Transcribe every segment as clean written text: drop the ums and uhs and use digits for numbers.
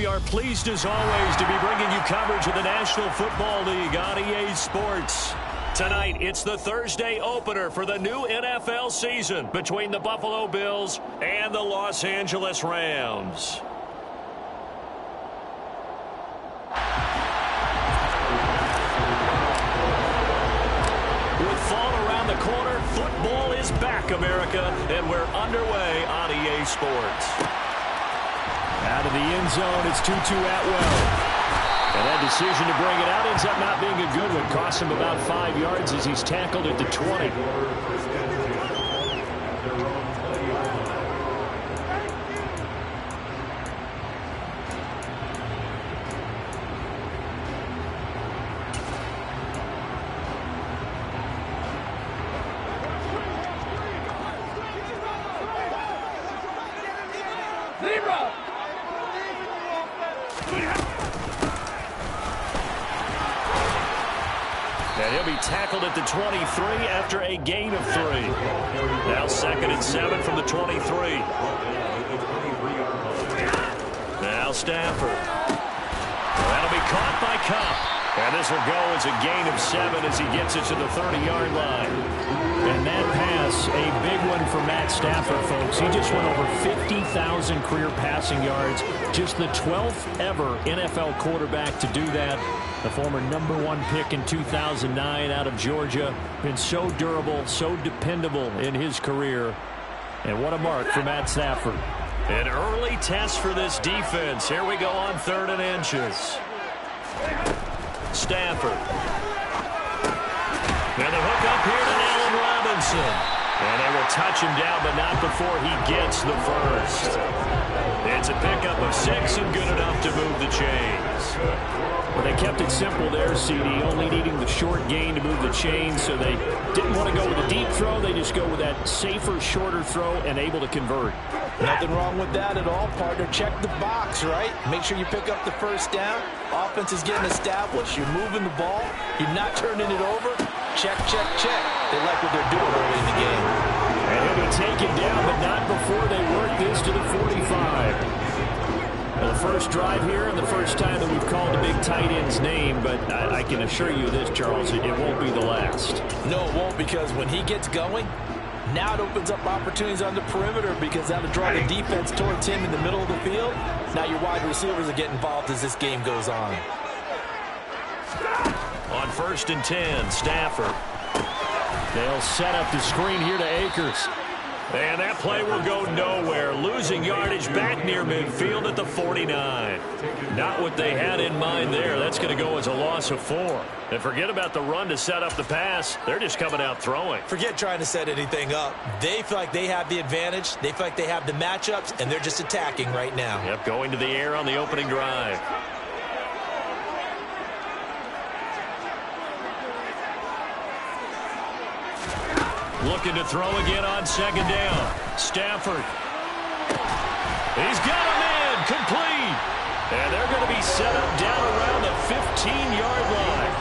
we are pleased as always to be bringing you coverage of the National Football League on EA Sports. Tonight, it's the Thursday opener for the new NFL season between the Buffalo Bills and the Los Angeles Rams. With fall around the corner, football is back, America, and we're underway on EA Sports. Out of the end zone, it's Tutu Atwell. And that decision to bring it out ends up not being a good one. Costs him about 5 yards as he's tackled at the 20. And he'll be tackled at the 23 after a gain of 3. Now 2nd and 7 from the 23. Now Stafford. That'll be caught by Cup. And this will go as a gain of 7 as he gets it to the 30-yard line. And that pass, a big one for Matt Stafford, folks. He just went over 50,000 career passing yards. Just the 12th ever NFL quarterback to do that. The former #1 pick in 2009 out of Georgia. Been so durable, so dependable in his career. And what a mark for Matt Stafford. An early test for this defense. Here we go on 3rd and inches. Stafford. And the hook up here to Allen Robinson. And they will touch him down, but not before he gets the first. It's a pickup of 6 and good enough to move the chains. Well, they kept it simple there, CD, only needing the short gain to move the chains, so they didn't want to go with a deep throw. They just go with that safer, shorter throw and able to convert. Nothing wrong with that at all, partner. Check the box, right? Make sure you pick up the first down. Offense is getting established. You're moving the ball. You're not turning it over. Check, check, check. They like what they're doing early in the game. And he'll be taken down, but not before they work this to the 45. Well, the first drive here and the first time that we've called the big tight end's name, but I can assure you this, Charles, it won't be the last. No, it won't, because when he gets going, now it opens up opportunities on the perimeter because that'll draw the defense towards him in the middle of the field. Now your wide receivers are getting involved as this game goes on. On 1st and 10, Stafford. They'll set up the screen here to Akers. And that play will go nowhere. Losing yardage back near midfield at the 49. Not what they had in mind there. That's going to go as a loss of 4. And forget about the run to set up the pass. They're just coming out throwing. Forget trying to set anything up. They feel like they have the advantage. They feel like they have the matchups, and they're just attacking right now. Yep, going to the air on the opening drive. Looking to throw again on 2nd down. Stafford. He's got him in. Complete. And they're going to be set up down around the 15-yard line.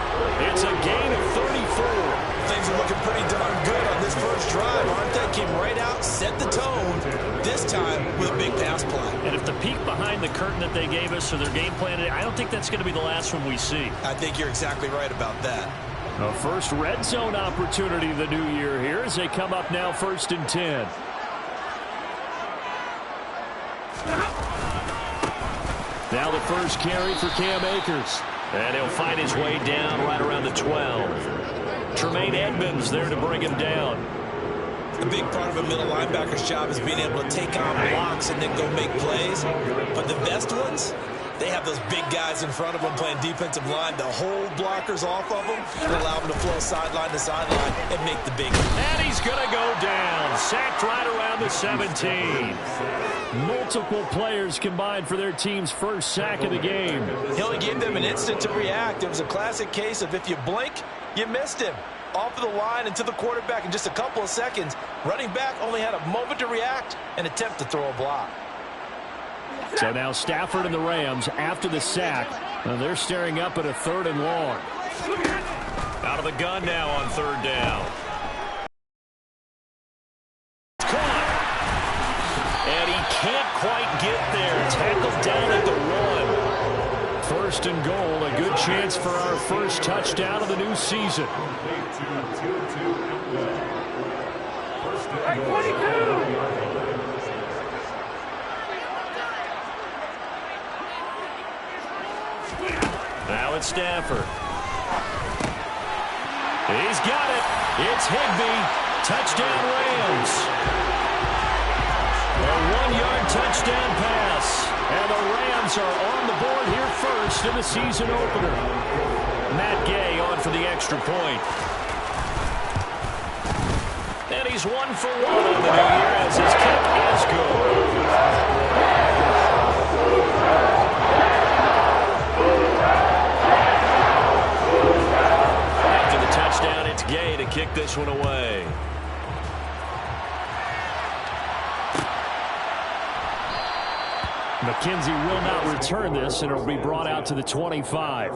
It's a gain of 34. Things are looking pretty darn good on this first drive, aren't they? Came right out, set the tone, this time with a big pass play. And if the peek behind the curtain that they gave us or their game plan, I don't think that's going to be the last one we see. I think you're exactly right about that. A first red zone opportunity of the new year here as they come up now 1st and 10. Now the first carry for Cam Akers. And he'll find his way down right around the 12. Tremaine Edmonds there to bring him down. A big part of a middle linebacker's job is being able to take on blocks and then go make plays. But the best ones, they have those big guys in front of them playing defensive line to hold blockers off of them and allow them to flow sideline to sideline and make the big. And he's going to go down. Sacked right around the 17. Multiple players combined for their team's first sack of the game. He only gave them an instant to react. It was a classic case of if you blink, you missed him. Off of the line and to the quarterback in just a couple of seconds. Running back only had a moment to react and attempt to throw a block. So now Stafford and the Rams after the sack. They're staring up at a 3rd and long. Out of the gun now on 3rd down. Caught. And he can't quite get there. Tackled down at the 1. first and goal. A good chance for our first touchdown of the new season. Now it's Stafford. He's got it. It's Higbee. Touchdown Rams. A 1-yard touchdown pass. And the Rams are on the board here first in the season opener. Matt Gay on for the extra point. And he's 1 for 1 on the new year as his kick is good. After the touchdown, it's Gay to kick this one away. McKenzie will not return this, and it will be brought out to the 25.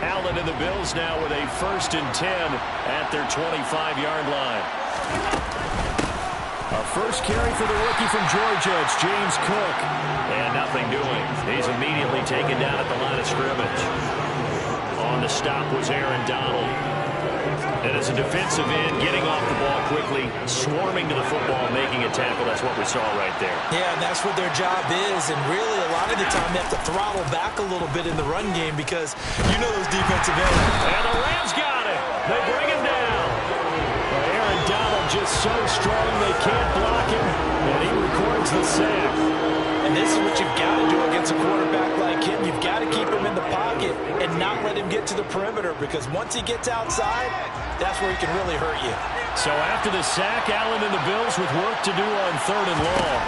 Allen and the Bills now with a 1st and 10 at their 25-yard line. A first carry for the rookie from Georgia. It's James Cook. And nothing doing. He's immediately taken down at the line of scrimmage. On the stop was Aaron Donald. And as a defensive end, getting off the ball quickly, swarming to the football, making a tackle. That's what we saw right there. Yeah, and that's what their job is. And really, a lot of the time, they have to throttle back a little bit in the run game because you know those defensive ends. And the Rams got it. They bring him down. Well, Aaron Donald just so strong they can't block him, and he records the sack. And this is what you've got to do against a quarterback like him. You've got to keep him in the pocket and not let him get to the perimeter because once he gets outside, that's where he can really hurt you. So after the sack, Allen and the Bills with work to do on 3rd and long.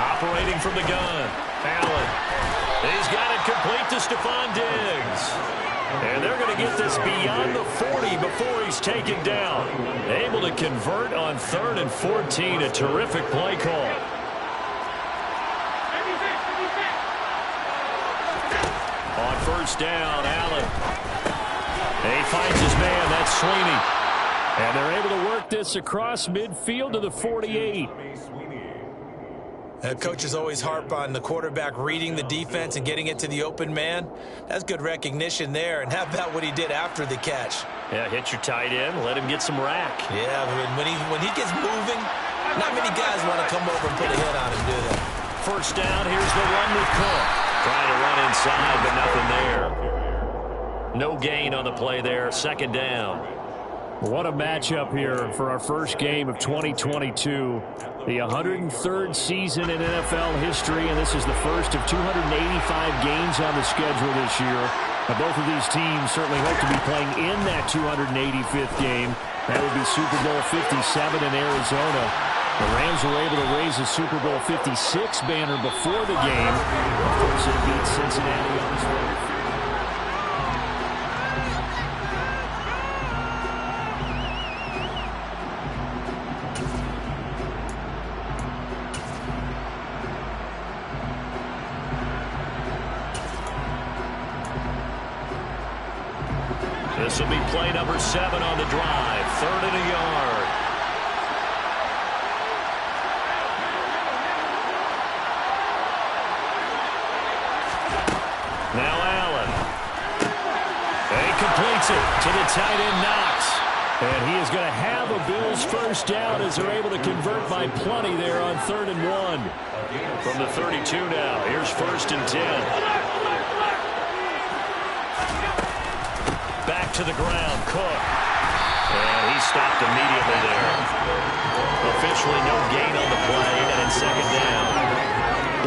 Operating from the gun. Allen. He's got it complete to Stephon Diggs. And they're going to get this beyond the 40 before he's taken down. Able to convert on 3rd and 14. A terrific play call. On 1st down, Allen. He finds his man. That's Sweeney. And they're able to work this across midfield to the 48. Coaches always harp on the quarterback reading the defense and getting it to the open man. That's good recognition there. And how about what he did after the catch? Yeah, hit your tight end, let him get some rack. Yeah, when he gets moving, not many guys want to come over and put a hit on him, do they? 1st down, here's the run with Cook. Trying to run inside, but nothing there. No gain on the play there. 2nd down. What a matchup here for our first game of 2022. The 103rd season in NFL history, and this is the first of 285 games on the schedule this year. Now, both of these teams certainly hope to be playing in that 285th game. That would be Super Bowl 57 in Arizona. The Rams were able to raise the Super Bowl 56 banner before the game. Of course, it beat Cincinnati on this road. This will be play number 7 on the drive. 3rd and a yard. Now Allen. He completes it to the tight end Knox. And he is going to have a Bills 1st down as they're able to convert by plenty there on 3rd and 1. From the 32 now. Here's 1st and 10. Back to the ground, Cook. And he stopped immediately there. Officially no gain on the play, and in 2nd down.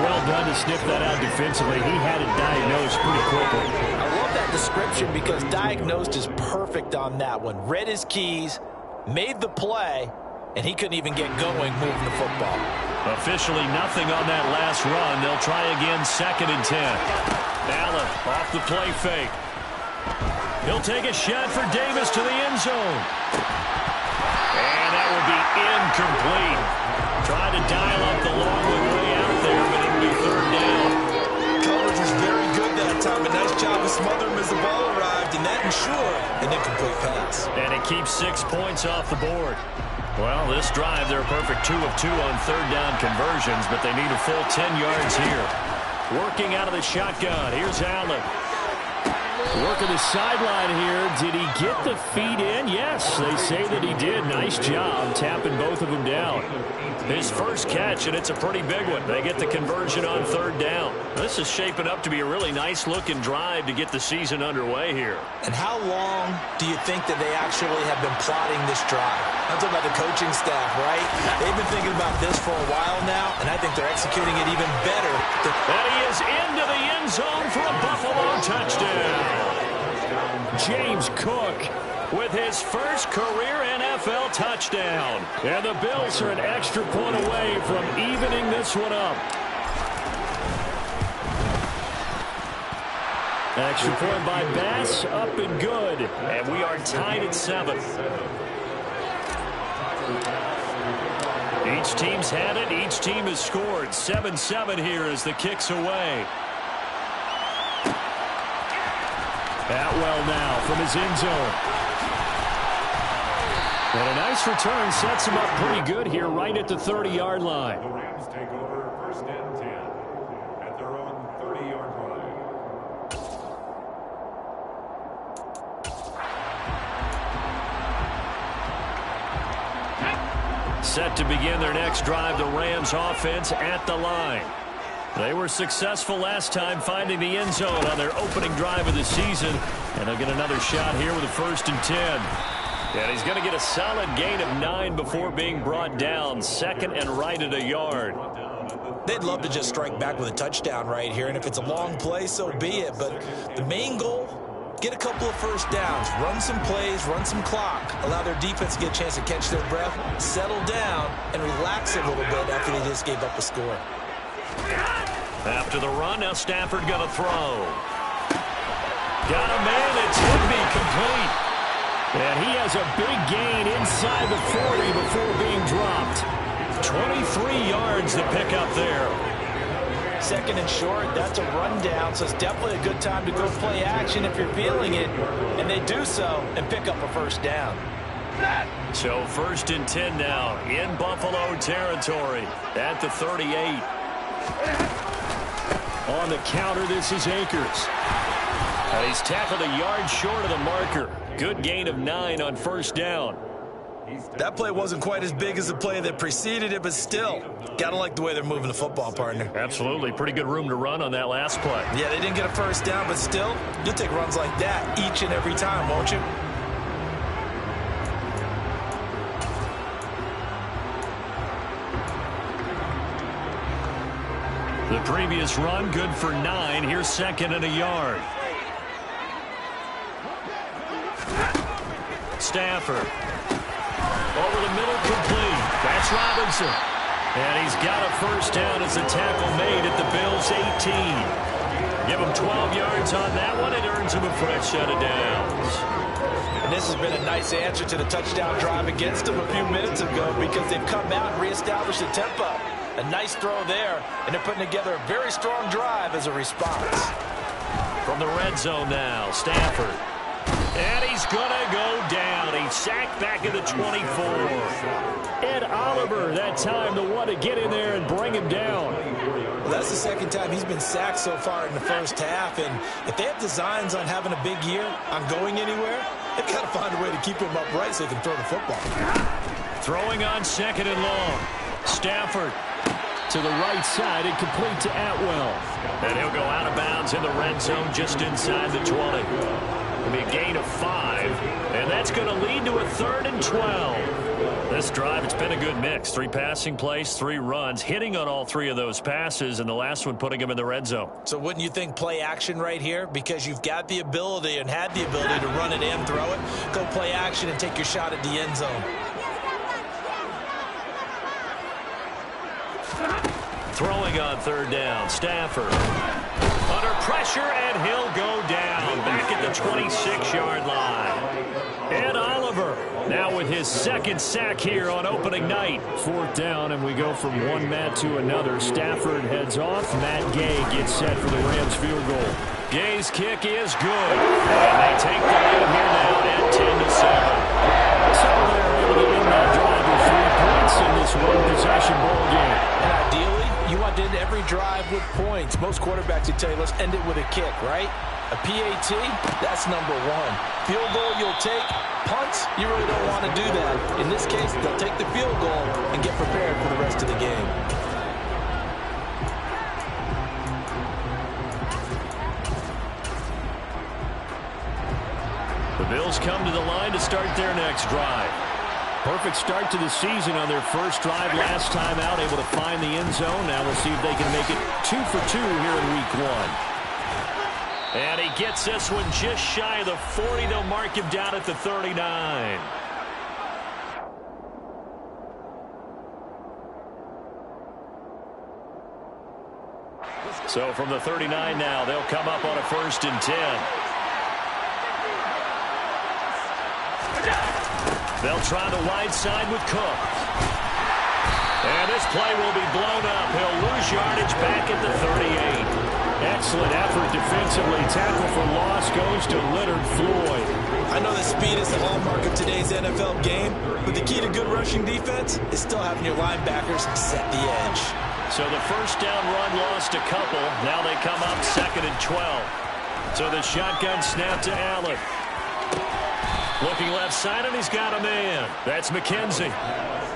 Well done to sniff that out defensively. He had it diagnosed pretty quickly. I love that description because diagnosed is perfect on that one. Read his keys, made the play, and he couldn't even get going moving the football. Officially nothing on that last run. They'll try again 2nd and 10. Allen off the play fake. He'll take a shot for Davis to the end zone. And that will be incomplete. Trying to dial up the long way out there, but it'll be third down. Coverage was very good that time. A nice job of smothering him as the ball arrived, and that ensured an incomplete pass. And it keeps 6 points off the board. Well, this drive, they're a perfect 2 of 2 on third down conversions, but they need a full 10 yards here. Working out of the shotgun. Here's Allen. Working the sideline here. Did he get the feet in? Yes, they say that he did. Nice job tapping both of them down. His first catch, and it's a pretty big one. They get the conversion on third down. This is shaping up to be a really nice-looking drive to get the season underway here. And how long do you think that they actually have been plotting this drive? I'm talking about the coaching staff, right? They've been thinking about this for a while now, and I think they're executing it even better. And he is into the end zone for a Buffalo touchdown. James Cook with his first career NFL touchdown. And the Bills are an extra point away from evening this one up. Extra point by Bass, up and good. And we are tied at 7. Each team's had it. Each team has scored. 7-7 here as the kick's away. Atwell now from his end zone. And a nice return sets him up pretty good here right at the 30-yard line. The Rams take over first and 10 at their own 30-yard line. Set to begin their next drive, the Rams offense at the line. They were successful last time finding the end zone on their opening drive of the season. And they'll get another shot here with a first and 10. And he's going to get a solid gain of 9 before being brought down. Second and right at a yard. They'd love to just strike back with a touchdown right here. And if it's a long play, so be it. But the main goal, get a couple of first downs. Run some plays, run some clock. Allow their defense to get a chance to catch their breath, settle down, and relax a little bit after they just gave up a score. After the run, now Stafford going to throw. Got a man, it's hit me complete. And he has a big gain inside the 40 before being dropped. 23 yards to pick up there. Second and short, that's a rundown, so it's definitely a good time to go play action if you're feeling it. And they do so and pick up a first down. So first and 10 now in Buffalo territory at the 38. On the counter, this is Akers. And he's tackled a yard short of the marker. Good gain of 9 on first down. That play wasn't quite as big as the play that preceded it, but still, gotta like the way they're moving the football, partner. Absolutely. Pretty good room to run on that last play. Yeah, they didn't get a first down, but still, you'll take runs like that each and every time, won't you? The previous run, good for 9. Here's second and a yard. Stafford. Over the middle, complete. That's Robinson. And he's got a first down as a tackle made at the Bills' 18. Give him 12 yards on that one. It earns him a fresh set of downs. And this has been a nice answer to the touchdown drive against them a few minutes ago because they've come out and reestablished the tempo. A nice throw there, and they're putting together a very strong drive as a response. From the red zone now, Stafford. And he's going to go down. He's sacked back at the 24. Ed Oliver, that time, the one to get in there and bring him down. Well, that's the second time he's been sacked so far in the first half, and if they have designs on having a big year, on going anywhere, they've got to find a way to keep him upright so they can throw the football. Throwing on second and long. Stafford to the right side and complete to Atwell. And he'll go out of bounds in the red zone just inside the 20. It'll be a gain of 5, and that's going to lead to a 3rd and 12. This drive, it's been a good mix. 3 passing plays, 3 runs, hitting on all 3 of those passes, and the last one putting him in the red zone. So wouldn't you think play action right here? Because you've got the ability and had the ability to run it and throw it. Go play action and take your shot at the end zone. Throwing on 3rd down, Stafford. Under pressure, and he'll go down. Back at at the 26-yard line. And Oliver now with his second sack here on opening night. 4th down, and we go from one Matt to another. Stafford heads off. Matt Gay gets set for the Rams field goal. Gay's kick is good. And they take the lead here now at 10-7. So they're able to win that drive with 3 points in this one-possession ball game. And ideally, you want to end every drive with points. Most quarterbacks would tell you, let's end it with a kick, right? A PAT, that's number 1. Field goal you'll take. Punts, you really don't want to do that. In this case, they'll take the field goal and get prepared for the rest of the game. The Bills come to the line to start their next drive. Perfect start to the season on their first drive last time out, able to find the end zone. Now we'll see if they can make it 2 for 2 here in week 1. And he gets this one just shy of the 40. They'll mark him down at the 39. So from the 39 now, they'll come up on a 1st and 10. They'll try the wide side with Cook. And this play will be blown up. He'll lose yardage back at the 38. Excellent effort defensively. Tackle for loss goes to Leonard Floyd. I know that speed is the hallmark of today's NFL game, but the key to good rushing defense is still having your linebackers set the edge. So the first down run lost a couple. Now they come up 2nd and 12. So the shotgun snap to Allen. Looking left side, and he's got a man. That's McKenzie.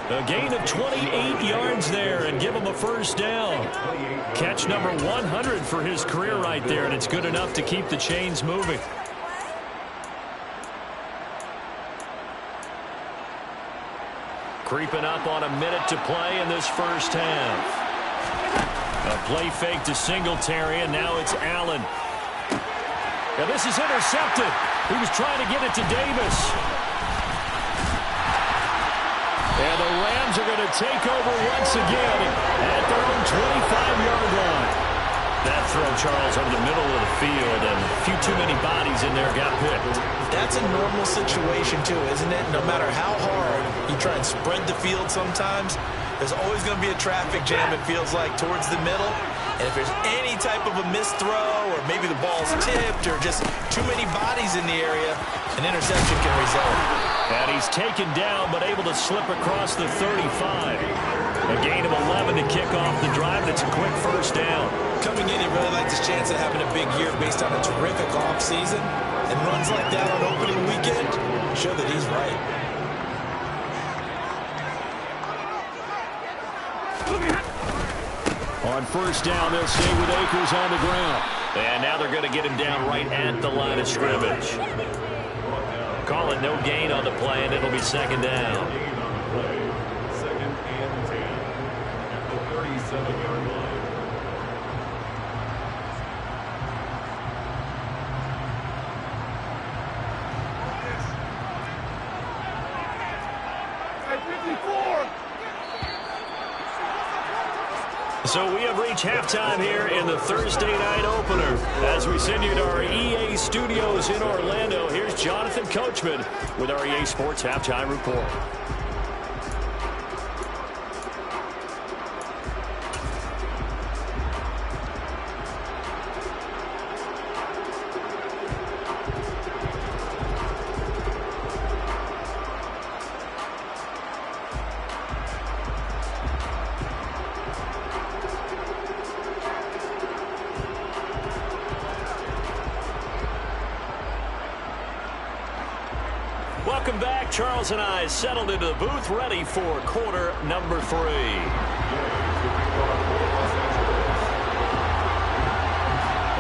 A gain of 28 yards there and give him a 1st down. Catch number 100 for his career right there, and it's good enough to keep the chains moving. Creeping up on a minute to play in this first half. A play fake to Singletary, and now it's Allen. Now this is intercepted. He was trying to get it to Davis. And the Rams are going to take over once again at their own 25-yard line. That throw, Charles, over the middle of the field, and a few too many bodies in there got picked. That's a normal situation, too, isn't it? No matter how hard you try and spread the field sometimes, there's always going to be a traffic jam, it feels like, towards the middle. And if there's any type of a missed throw, or maybe the ball's tipped, or just too many bodies in the area, an interception can result. And he's taken down, but able to slip across the 35. A gain of 11 to kick off the drive. That's a quick 1st down. Coming in, he really likes his chance of having a big year based on a terrific offseason. And runs like that on opening weekend show that he's right. On 1st down, they'll stay with Akers on the ground. And now they're going to get him down right at the line of scrimmage. Call it no gain on the play, and it'll be 2nd down. 2nd and 10 at the 37-yard line. So we have reached halftime here in the Thursday night opener. As we send you to our EA studios in Orlando, here's Jonathan Coachman with our EA Sports Halftime Report. Welcome back. Charles and I settled into the booth, ready for quarter number 3.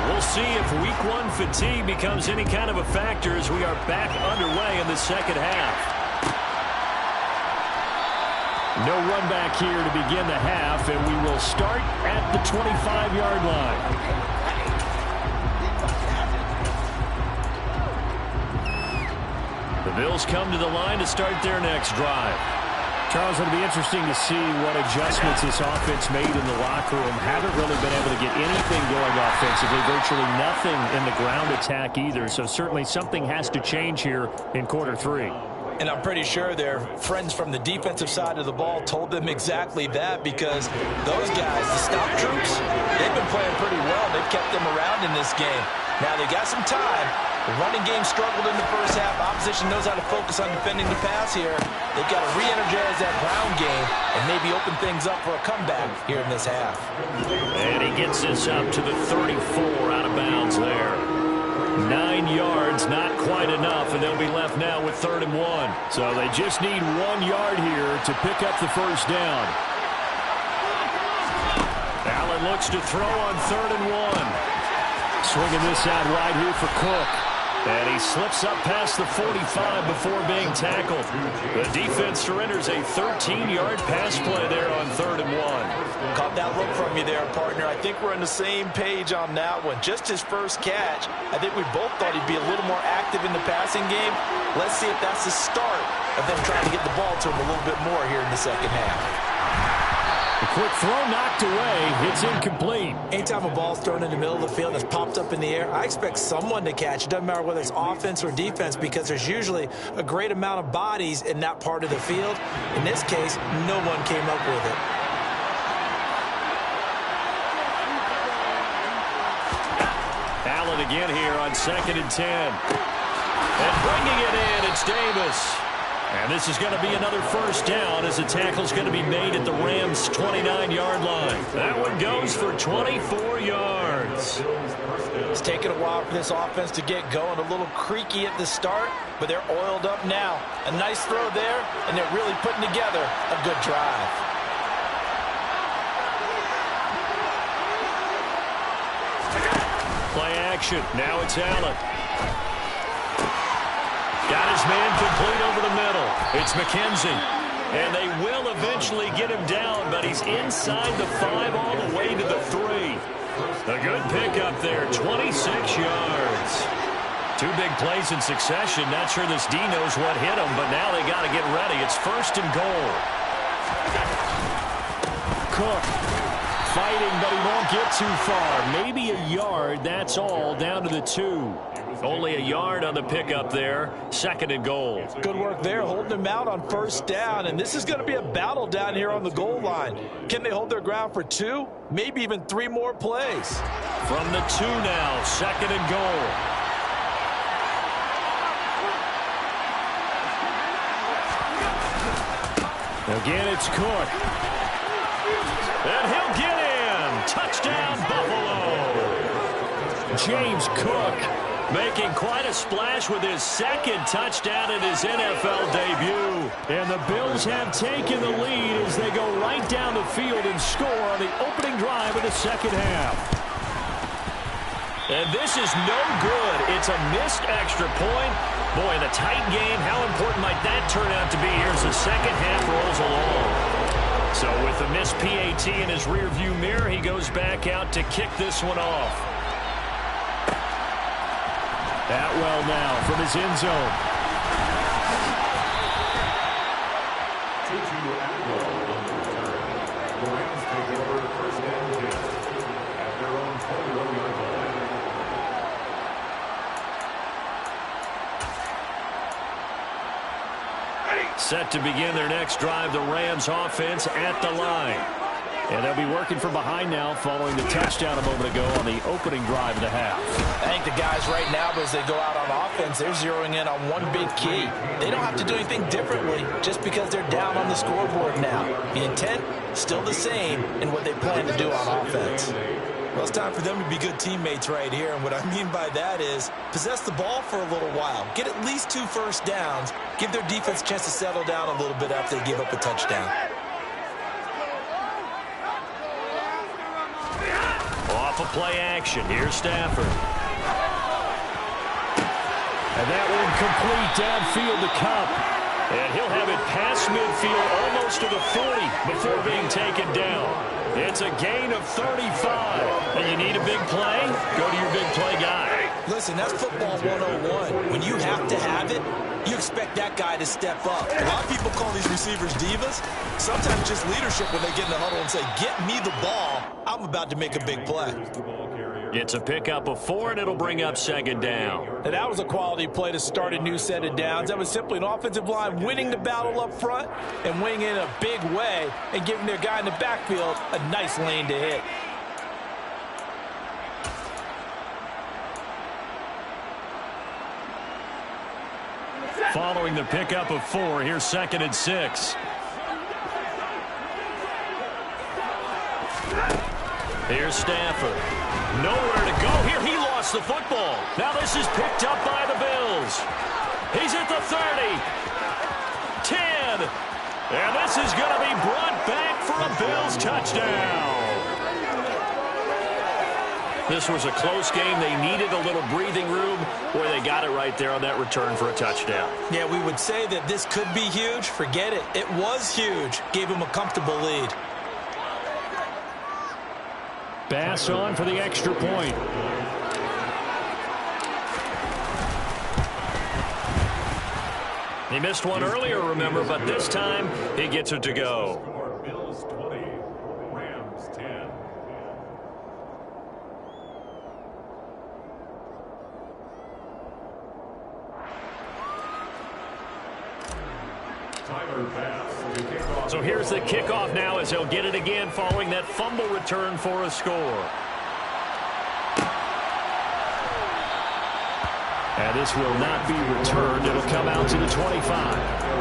We'll see if week 1 fatigue becomes any kind of a factor as we are back underway in the second half. No run back here to begin the half, and we will start at the 25-yard line. The Bills come to the line to start their next drive. Charles, it'll be interesting to see what adjustments this offense made in the locker room. Haven't really been able to get anything going offensively, virtually nothing in the ground attack either. So certainly something has to change here in quarter three. And I'm pretty sure their friends from the defensive side of the ball told them exactly that, because those guys, the stop troops, they've been playing pretty well. They've kept them around in this game. Now they got some time. The running game struggled in the first half. Opposition knows how to focus on defending the pass here. They've got to re-energize that ground game and maybe open things up for a comeback here in this half. And he gets this up to the 34, out of bounds there. 9 yards, not quite enough, and they'll be left now with 3rd and 1. So they just need 1 yard here to pick up the first down. Allen looks to throw on 3rd and 1. Swinging this out wide here for Cook. And he slips up past the 45 before being tackled. The defense surrenders a 13-yard pass play there on 3rd and 1. Caught that look from you there, partner. I think we're on the same page on that one. Just his first catch, I think we both thought he'd be a little more active in the passing game. Let's see if that's the start of them trying to get the ball to him a little bit more here in the second half. A quick throw knocked away. It's incomplete. Anytime a ball's thrown in the middle of the field that's popped up in the air, I expect someone to catch. It doesn't matter whether it's offense or defense, because there's usually a great amount of bodies in that part of the field. In this case, no one came up with it. Allen again here on 2nd and 10. And bringing it in, it's Davis. And this is going to be another first down, as the tackle's going to be made at the Rams' 29-yard line. That one goes for 24 yards. It's taken a while for this offense to get going. A little creaky at the start, but they're oiled up now. A nice throw there, and they're really putting together a good drive. Play action. Now it's Allen. Got his man complete over the middle. It's McKenzie. And they will eventually get him down, but he's inside the 5 all the way to the 3. A good pickup there, 26 yards. 2 big plays in succession. Not sure this D knows what hit him, but now they got to get ready. It's 1st and goal. Cook fighting, but he won't get too far. Maybe a yard, that's all, down to the 2. Only a yard on the pickup there. 2nd and goal. Good work there, holding them out on 1st down. And this is going to be a battle down here on the goal line. Can they hold their ground for 2? Maybe even 3 more plays. From the 2 now, 2nd and goal. Again, it's Cook. And he'll get in. Touchdown, Buffalo. James Cook making quite a splash with his 2nd touchdown in his NFL debut. And the Bills have taken the lead as they go right down the field and score on the opening drive of the 2nd half. And this is no good. It's a missed extra point. Boy, in a tight game, how important might that turn out to be here as the 2nd half rolls along? So with the missed PAT in his rearview mirror, he goes back out to kick this one off. Atwell now from his end zone. The Rams take over 1st and 10 at their own 21-yard line. Set to begin their next drive, the Rams offense at the line. And they'll be working from behind now following the touchdown a moment ago on the opening drive of the half. I think the guys right now, as they go out on offense, they're zeroing in on one big key. They don't have to do anything differently just because they're down on the scoreboard now. The intent, still the same in what they plan to do on offense. Well, it's time for them to be good teammates right here, and what I mean by that is possess the ball for a little while, get at least 2 first downs, give their defense a chance to settle down a little bit after they give up a touchdown. Off a play action. Here's Stafford. And that one complete downfield to Cup. And he'll have it past midfield almost to the 40 before being taken down. It's a gain of 35. And you need a big play? Go to your big play guy. Listen, that's football 101. When you have to have it, you expect that guy to step up. A lot of people call these receivers divas. Sometimes just leadership when they get in the huddle and say, get me the ball. I'm about to make a big play. It's a pickup of 4, and it'll bring up second down. Now, that was a quality play to start a new set of downs. That was simply an offensive line winning the battle up front and winning in a big way and giving their guy in the backfield a nice lane to hit. Following the pickup of 4, here's 2nd and 6. Here's Stafford. Nowhere to go here. He lost the football. Now this is picked up by the Bills. He's at the 30. 10. And this is going to be brought back for a Bills touchdown. This was a close game. They needed a little breathing room where they got it right there on that return for a touchdown. Yeah, we would say that this could be huge. Forget it. It was huge. Gave him a comfortable lead. Bass on for the extra point. He missed one earlier, remember, but this time he gets it to go. Bills 20, Rams 10. So here's the kickoff now as he'll get it again following that fumble return for a score. And this will not be returned. It'll come out to the 25.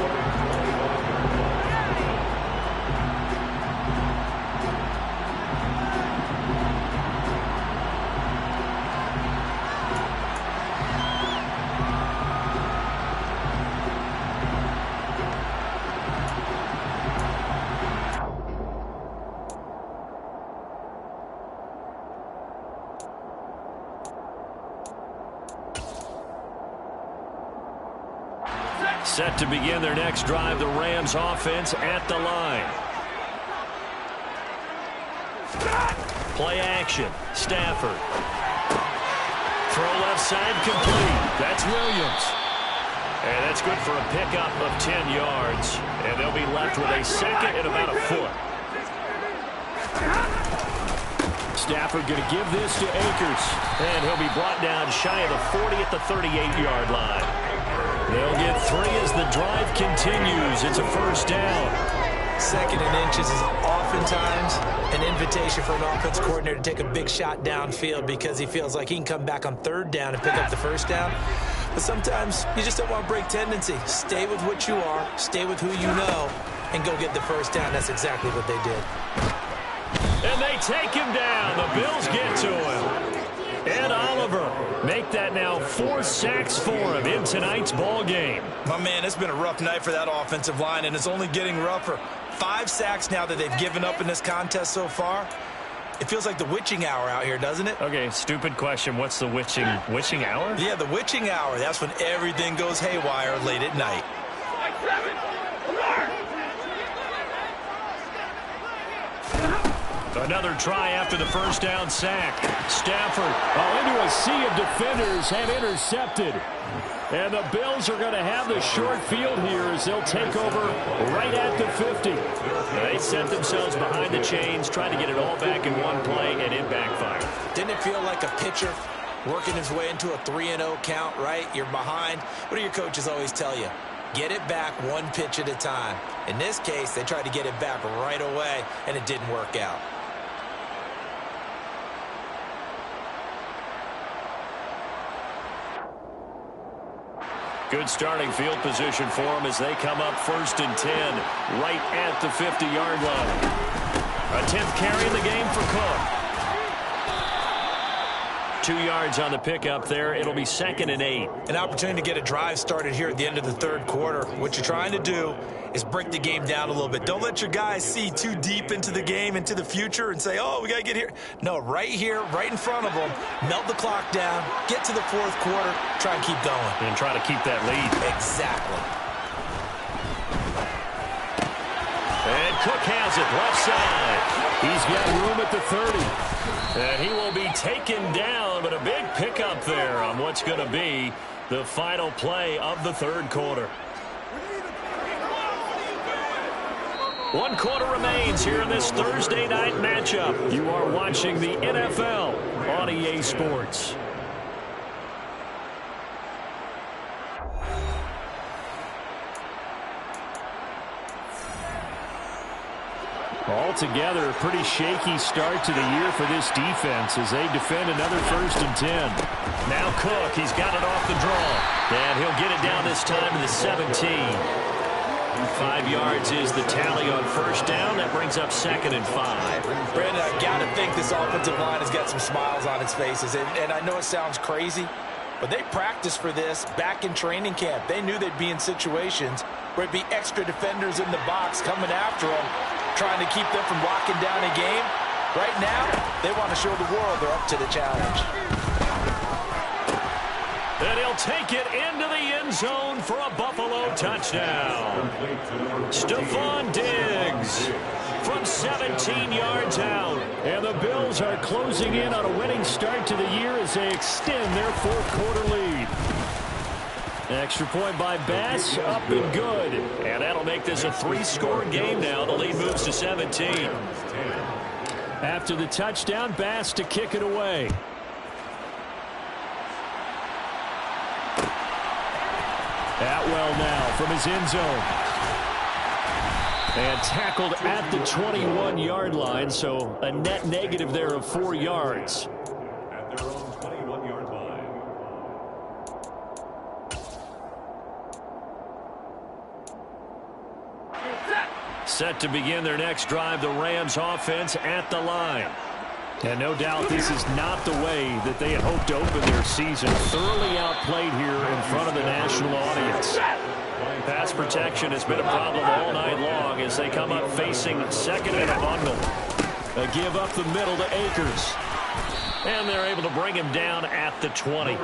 Set to begin their next drive, the Rams offense at the line. Play action. Stafford. Throw left side complete. That's Williams. And that's good for a pickup of 10 yards. And they'll be left with a second and about a foot. Stafford going to give this to Akers. And he'll be brought down shy of the 40 at the 38-yard line. They'll get 3 as the drive continues. It's a first down. Second and inches is oftentimes an invitation for an offense coordinator to take a big shot downfield because he feels like he can come back on third down and pick up the first down. But sometimes you just don't want to break tendency. Stay with what you are, stay with who you know, and go get the first down. That's exactly what they did. And they take him down. The Bills get to him. And Oliver make that now 4 sacks for him in tonight's ball game. My man, it's been a rough night for that offensive line, and it's only getting rougher. 5 sacks now that they've given up in this contest so far. It feels like the witching hour out here, doesn't it? Okay, stupid question. What's the witching hour? Yeah, the witching hour. That's when everything goes haywire late at night. Another try after the first down sack. Stafford into a sea of defenders and intercepted. And the Bills are going to have the short field here as they'll take over right at the 50. They set themselves behind the chains, trying to get it all back in one play, and it backfired. Didn't it feel like a pitcher working his way into a 3-0 count, right? You're behind. What do your coaches always tell you? Get it back one pitch at a time. In this case, they tried to get it back right away, and it didn't work out. Good starting field position for them as they come up 1st and 10 right at the 50-yard line. A 10th carry in the game for Cook. 2 yards on the pickup there. It'll be 2nd and 8. An opportunity to get a drive started here at the end of the third quarter. What you're trying to do is break the game down a little bit. Don't let your guys see too deep into the game, into the future, and say, oh, we got to get here. No, right here, right in front of them, melt the clock down, get to the fourth quarter, try and keep going. And try to keep that lead. Exactly. And Cook has it, left side. He's got room at the 30. And he will be taken down, but a big pickup there on what's going to be the final play of the third quarter. 1 quarter remains here in this Thursday night matchup. You are watching the NFL on EA Sports. Altogether, a pretty shaky start to the year for this defense as they defend another 1st and 10. Now Cook, he's got it off the draw. And he'll get it down this time to the 17. 5 yards is the tally on 1st down. That brings up 2nd and 5. Brandon, I got to think this offensive line has got some smiles on its faces. And I know it sounds crazy, but they practiced for this back in training camp. They knew they'd be in situations where it'd be extra defenders in the box coming after them, trying to keep them from locking down a game. Right now, they want to show the world they're up to the challenge. And he'll take it into the end zone for a Buffalo touchdown. Stephon Diggs from 17 yards out. And the Bills are closing in on a winning start to the year as they extend their 4th quarter lead. Extra point by Bass, up and good. And that'll make this a 3-score game now. The lead moves to 17. After the touchdown, Bass to kick it away. Atwell now from his end zone. And tackled at the 21-yard line, so a net negative there of 4 yards. At their own 21-yard line. Set to begin their next drive, the Rams offense at the line. And no doubt this is not the way that they had hoped to open their season. Thoroughly outplayed here in front of the national audience. Pass protection has been a problem all night long as they come up facing 2nd and a bundle. A give up the middle to Akers. And they're able to bring him down at the 20.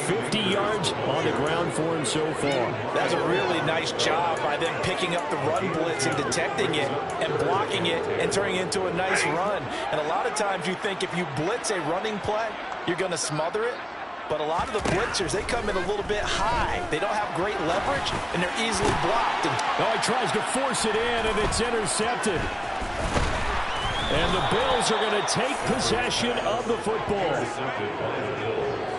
50 yards on the ground for him so far. That's a really nice job by them picking up the run blitz and detecting it and blocking it and turning it into a nice run. And a lot of times you think if you blitz a running play, you're going to smother it. But a lot of the blitzers, they come in a little bit high. They don't have great leverage, and they're easily blocked. And he tries to force it in, and it's intercepted. And the Bills are going to take possession of the football.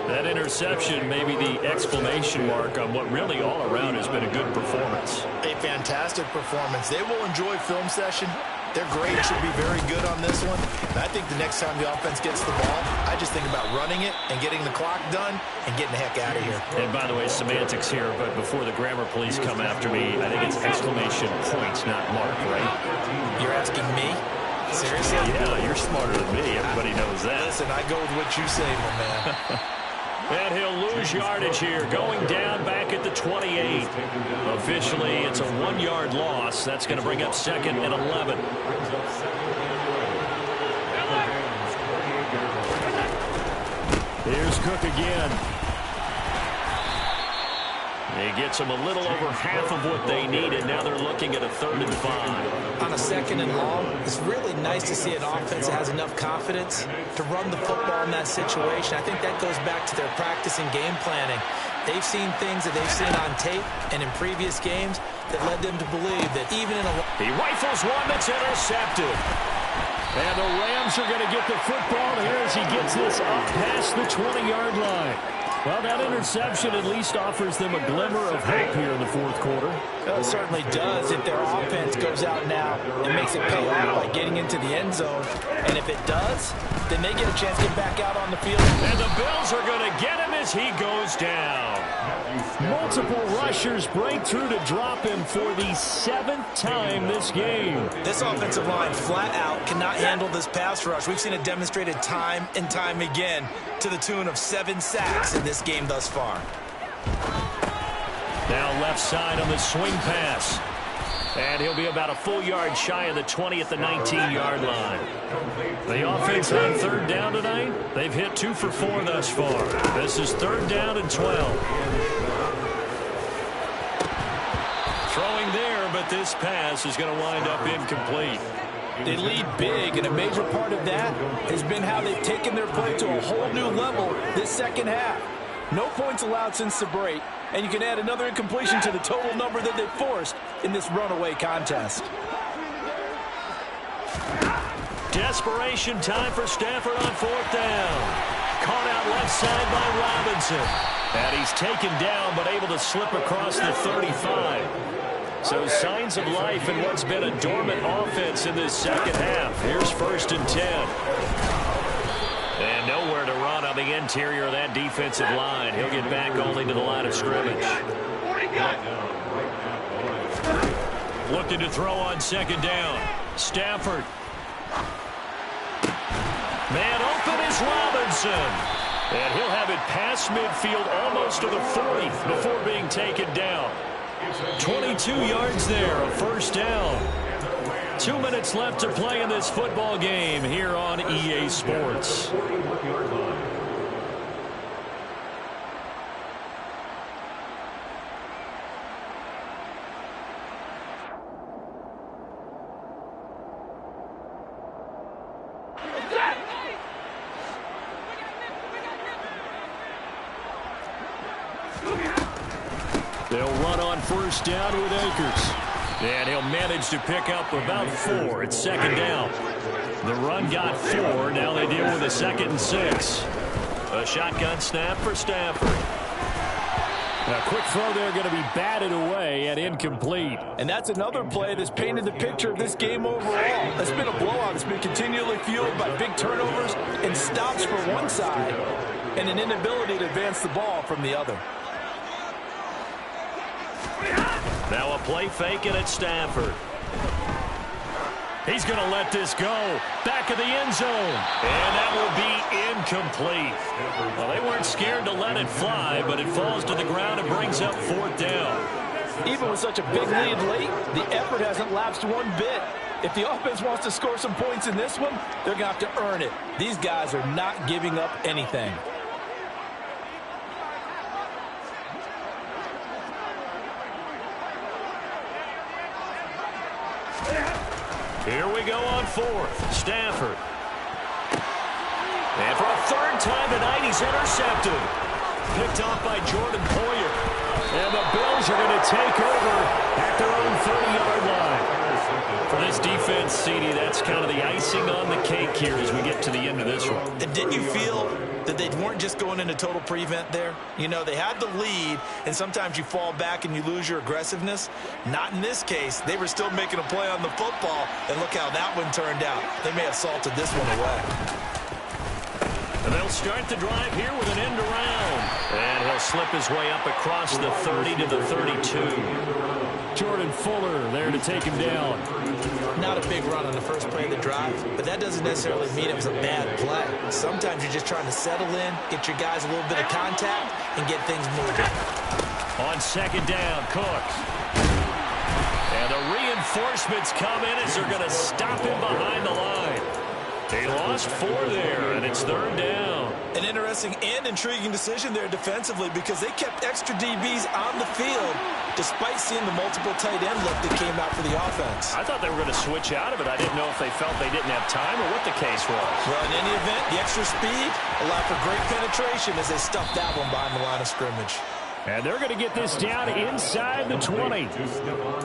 That interception may be the exclamation mark on what really all around has been a good performance. A fantastic performance. They will enjoy film session. Their grade should be very good on this one. And I think the next time the offense gets the ball, I just think about running it and getting the clock done and getting the heck out of here. And by the way, semantics here, but before the grammar police come after me, I think it's exclamation points, not mark, right? You're asking me? Seriously? Yeah, you're smarter than me. Everybody knows that. Listen, I go with what you say, my man. And he'll lose yardage here, going down back at the 28. Officially, it's a 1-yard loss. That's going to bring up 2nd and 11. Here's Cook again. He gets them a little over half of what they needed. Now they're looking at a 3rd and 5. On a 2nd and long, it's really nice to see an offense that has enough confidence to run the football in that situation. I think that goes back to their practice and game planning. They've seen things that they've seen on tape and in previous games that led them to believe that even in a... He rifles one that's intercepted. And the Rams are going to get the football here as he gets this up past the 20-yard line. Well, that interception at least offers them a glimmer of hope here in the 4th quarter. It certainly does if their offense goes out now and makes it pay off by getting into the end zone. And if it does, then they get a chance to get back out on the field. And the Bills are going to get him as he goes down. Multiple rushers break through to drop him for the 7th time this game. This offensive line flat out cannot handle this pass rush. We've seen it demonstrated time and time again to the tune of 7 sacks in this game thus far. Now left side on the swing pass. And he'll be about a full yard shy of the 20 at the 19-yard line. The offense on 3rd down tonight, they've hit 2 for 4 thus far. This is 3rd down and 12. Throwing there, but but this pass is going to wind up incomplete. They lead big, and a major part of that has been how they've taken their play to a whole new level this second half. No points allowed since the break, and you can add another incompletion to the total number that they've forced in this runaway contest. Desperation time for Stafford on fourth down. Caught out left side by Robinson. And he's taken down, but able to slip across the 35. So signs of life in what's been a dormant offense in this second half. Here's 1st and 10. And nowhere to run on the interior of that defensive line. He'll get back only to the line of scrimmage. Looking to throw on 2nd down. Stafford. Man open is Robinson. And he'll have it past midfield almost to the 40 before being taken down. 22 yards there, a 1st down. 2 minutes left to play in this football game here on EA Sports. They'll run on 1st down with Akers. And he'll manage to pick up about 4 at 2nd down. The run got 4. Now they deal with a 2nd and 6. A shotgun snap for Stafford. A quick throw there going to be batted away and incomplete. And that's another play that's painted the picture of this game overall. It's been a blowout. It's been continually fueled by big turnovers and stops for one side and an inability to advance the ball from the other. Now a play fake, and it's Stafford. He's going to let this go. Back of the end zone. And that will be incomplete. Well, they weren't scared to let it fly, but it falls to the ground and brings up 4th down. Even with such a big lead late, the effort hasn't lapsed one bit. If the offense wants to score some points in this one, they're going to have to earn it. These guys are not giving up anything. Here we go on 4th. Stafford. And for a 3rd time tonight, he's intercepted. Picked off by Jordan Poyer. And the Bills are going to take over at their own 30-yard line. For this defense, CD, that's kind of the icing on the cake here as we get to the end of this one. And didn't you feel that they weren't just going into total prevent there? You know, they had the lead, and sometimes you fall back and you lose your aggressiveness. Not in this case. They were still making a play on the football, and look how that one turned out. They may have salted this one away. And they'll start the drive here with an end around. And he'll slip his way up across the 30 to the 32. Jordan Fuller there to take him down. Not a big run on the first play of the drive, but that doesn't necessarily mean it was a bad play. Sometimes you're just trying to settle in, get your guys a little bit of contact, and get things moving. On 2nd down, Cooks. And the reinforcements come in as they're going to stop him behind the line. They lost 4 there, and it's 3rd down. An interesting and intriguing decision there defensively because they kept extra DBs on the field despite seeing the multiple tight end look that came out for the offense. I thought they were going to switch out of it. I didn't know if they felt they didn't have time or what the case was. Well, in any event, the extra speed allowed for great penetration as they stuffed that one behind the line of scrimmage. And they're going to get this down inside the 20.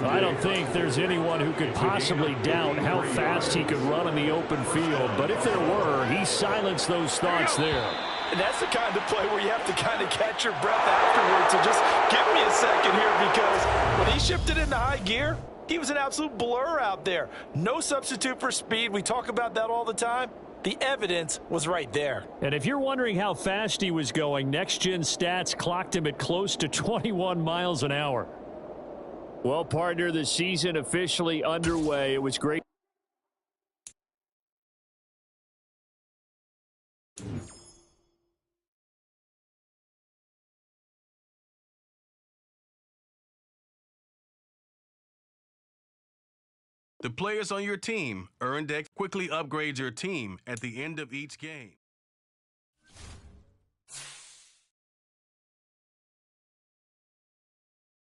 I don't think there's anyone who could possibly doubt how fast he could run in the open field. But if there were, he silenced those thoughts there. And that's the kind of play where you have to kind of catch your breath afterwards. So just give me a second here because when he shifted into high gear, he was an absolute blur out there. No substitute for speed. We talk about that all the time. The evidence was right there. And if you're wondering how fast he was going, next-gen stats clocked him at close to 21 miles an hour. Well, partner, the season officially underway. It was great. The players on your team earn Dex quickly upgrades your team at the end of each game.